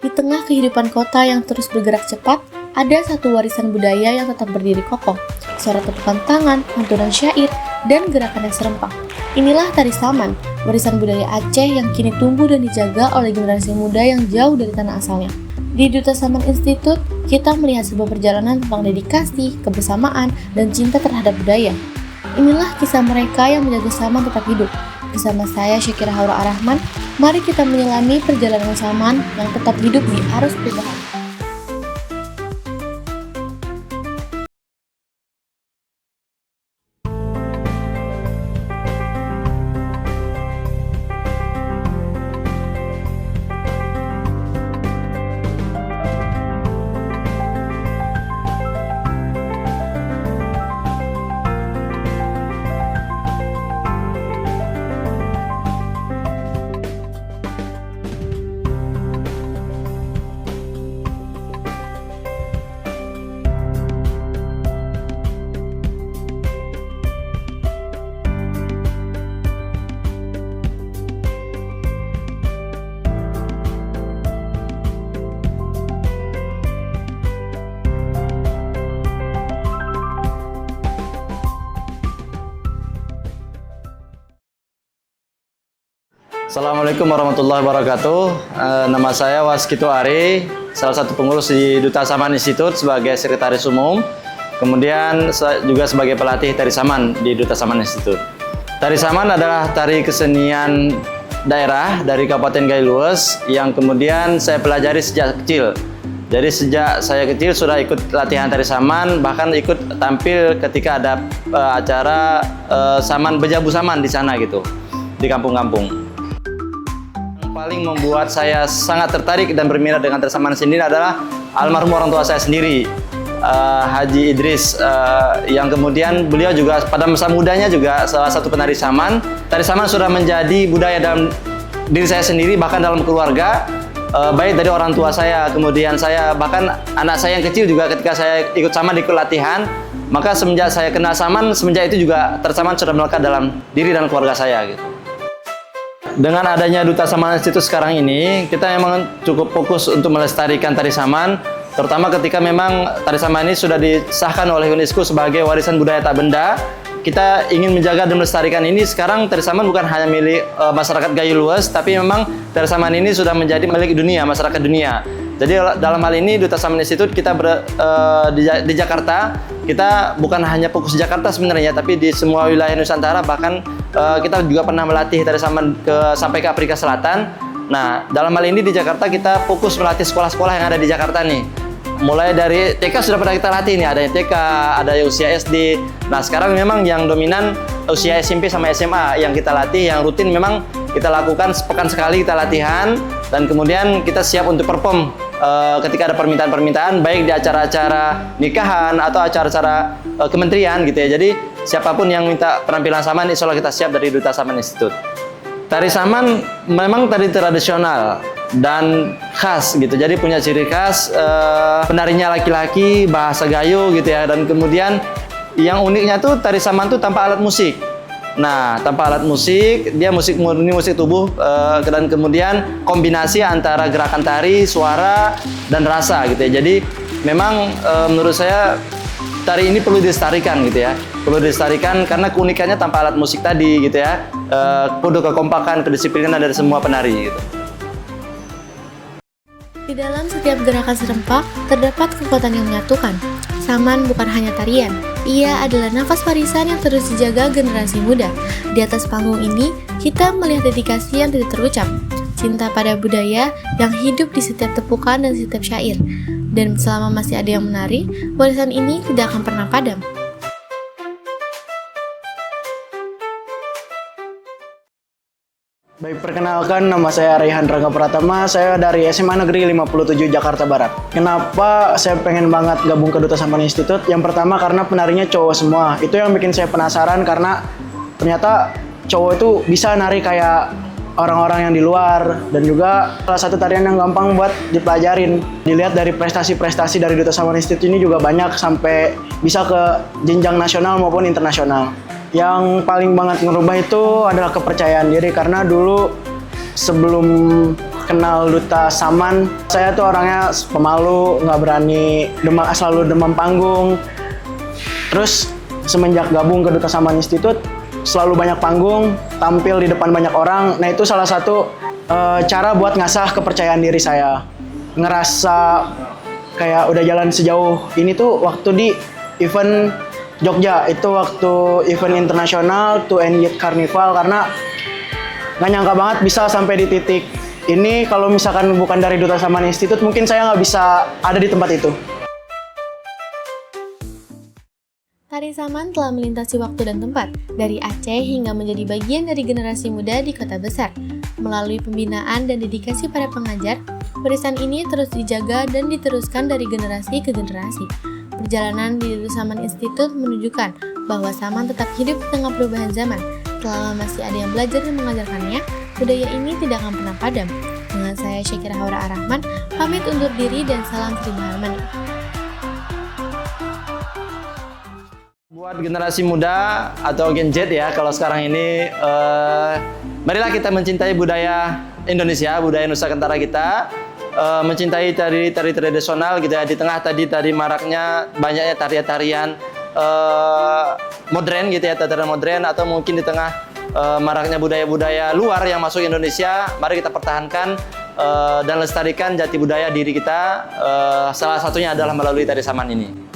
Di tengah kehidupan kota yang terus bergerak cepat, ada satu warisan budaya yang tetap berdiri kokoh. Suara tepukan tangan, lantunan syair, dan gerakan yang serempak. Inilah tari saman, warisan budaya Aceh yang kini tumbuh dan dijaga oleh generasi muda yang jauh dari tanah asalnya. Di Duta Saman Institute, kita melihat sebuah perjalanan tentang dedikasi, kebersamaan, dan cinta terhadap budaya. Inilah kisah mereka yang menjaga saman tetap hidup. Bersama saya Syakira Haura Arahman, mari kita menyelami perjalanan saman yang tetap hidup di arus perubahan. Assalamualaikum warahmatullahi wabarakatuh. Nama saya Waskito Ari, salah satu pengurus di Duta Saman Institute sebagai sekretaris umum. Kemudian juga sebagai pelatih tari saman di Duta Saman Institute. Tari saman adalah tari kesenian daerah dari Kabupaten Gaylues yang kemudian saya pelajari sejak kecil. Jadi sejak saya kecil sudah ikut latihan tari saman, bahkan ikut tampil ketika ada acara saman bejabu saman di sana gitu, di kampung-kampung. Paling membuat saya sangat tertarik dan berminat dengan tari saman sendiri adalah almarhum orang tua saya sendiri, Haji Idris, yang kemudian beliau juga pada masa mudanya juga salah satu penari saman. Tari saman sudah menjadi budaya dalam diri saya sendiri, bahkan dalam keluarga, baik dari orang tua saya, kemudian saya, bahkan anak saya yang kecil juga ketika saya ikut saman ikut latihan, maka semenjak saya kenal saman, semenjak itu juga tari saman sudah melekat dalam diri dan keluarga saya gitu. Dengan adanya Duta Saman Institute sekarang ini, kita memang cukup fokus untuk melestarikan tari saman, terutama ketika memang tari saman ini sudah disahkan oleh UNESCO sebagai warisan budaya tak benda. Kita ingin menjaga dan melestarikan ini. Sekarang tari saman bukan hanya milik masyarakat Gaylues, tapi memang tari saman ini sudah menjadi milik dunia, masyarakat dunia. Jadi dalam hal ini Duta Saman Institute kita di Jakarta, kita bukan hanya fokus di Jakarta sebenarnya, tapi di semua wilayah Nusantara, bahkan kita juga pernah melatih tari saman sampai ke Afrika Selatan. Nah, dalam hal ini di Jakarta kita fokus melatih sekolah-sekolah yang ada di Jakarta nih. Mulai dari TK sudah pernah kita latih nih, ada yang TK, ada yang usia SD. Nah, sekarang memang yang dominan usia SMP sama SMA yang kita latih, yang rutin memang kita lakukan sepekan sekali kita latihan, dan kemudian kita siap untuk perform ketika ada permintaan-permintaan, baik di acara-acara nikahan atau acara-acara kementerian gitu ya. Jadi siapapun yang minta penampilan saman, insya Allah kita siap dari Duta Saman Institute. Tari saman memang tari tradisional dan khas gitu, jadi punya ciri khas, penarinya laki-laki, bahasa Gayo gitu ya, dan kemudian yang uniknya tuh tari saman tuh tanpa alat musik. Nah, tanpa alat musik, dia musik murni, musik tubuh, dan kemudian kombinasi antara gerakan tari, suara, dan rasa gitu ya. Jadi memang menurut saya tari ini perlu dilestarikan gitu ya, perlu dilestarikan karena keunikannya tanpa alat musik tadi gitu ya, perlu kekompakan, kedisiplinan dari semua penari gitu. Di dalam setiap gerakan serempak, terdapat kekuatan yang menyatukan. Saman bukan hanya tarian, ia adalah nafas warisan yang terus dijaga generasi muda. Di atas panggung ini, kita melihat dedikasi yang tidak terucap, cinta pada budaya yang hidup di setiap tepukan dan setiap syair. Dan selama masih ada yang menari, warisan ini tidak akan pernah padam. Baik, perkenalkan, nama saya Raihan Rangga Pratama, saya dari SMA Negeri 57 Jakarta Barat. Kenapa saya pengen banget gabung ke Duta Saman Institute? Yang pertama karena penarinya cowok semua. Itu yang bikin saya penasaran karena ternyata cowok itu bisa nari kayak orang-orang yang di luar, dan juga salah satu tarian yang gampang buat dipelajarin. Dilihat dari prestasi-prestasi dari Duta Saman Institute ini juga banyak sampai bisa ke jenjang nasional maupun internasional. Yang paling banget ngerubah itu adalah kepercayaan diri, karena dulu sebelum kenal Duta Saman. Saya tuh orangnya pemalu, nggak berani, selalu demam panggung. Terus semenjak gabung ke Duta Saman Institute, selalu banyak panggung, tampil di depan banyak orang. Nah itu salah satu cara buat ngasah kepercayaan diri saya. Ngerasa kayak udah jalan sejauh ini tuh waktu di event Jogja. Itu waktu event internasional 2N Youth Carnival, karena nggak nyangka banget bisa sampai di titik ini. Kalau misalkan bukan dari Duta Saman Institute, mungkin saya nggak bisa ada di tempat itu. Tari Saman telah melintasi waktu dan tempat, dari Aceh hingga menjadi bagian dari generasi muda di kota besar. Melalui pembinaan dan dedikasi para pengajar, warisan ini terus dijaga dan diteruskan dari generasi ke generasi. Perjalanan di Duta Saman Institute menunjukkan bahwa Saman tetap hidup di tengah perubahan zaman. Selama masih ada yang belajar dan mengajarkannya, budaya ini tidak akan pernah padam. Dengan saya Syakira Haura Ar-Rahman, pamit undur diri dan salam Sri Harmoni. Buat generasi muda atau Gen Z ya, kalau sekarang ini, marilah kita mencintai budaya Indonesia, budaya Nusantara kita, mencintai tari tradisional gitu ya. Di tengah tadi maraknya banyaknya tarian-tarian modern gitu ya, tarian modern, atau mungkin di tengah maraknya budaya-budaya luar yang masuk Indonesia, mari kita pertahankan dan lestarikan jati budaya diri kita. Salah satunya adalah melalui tari Saman ini.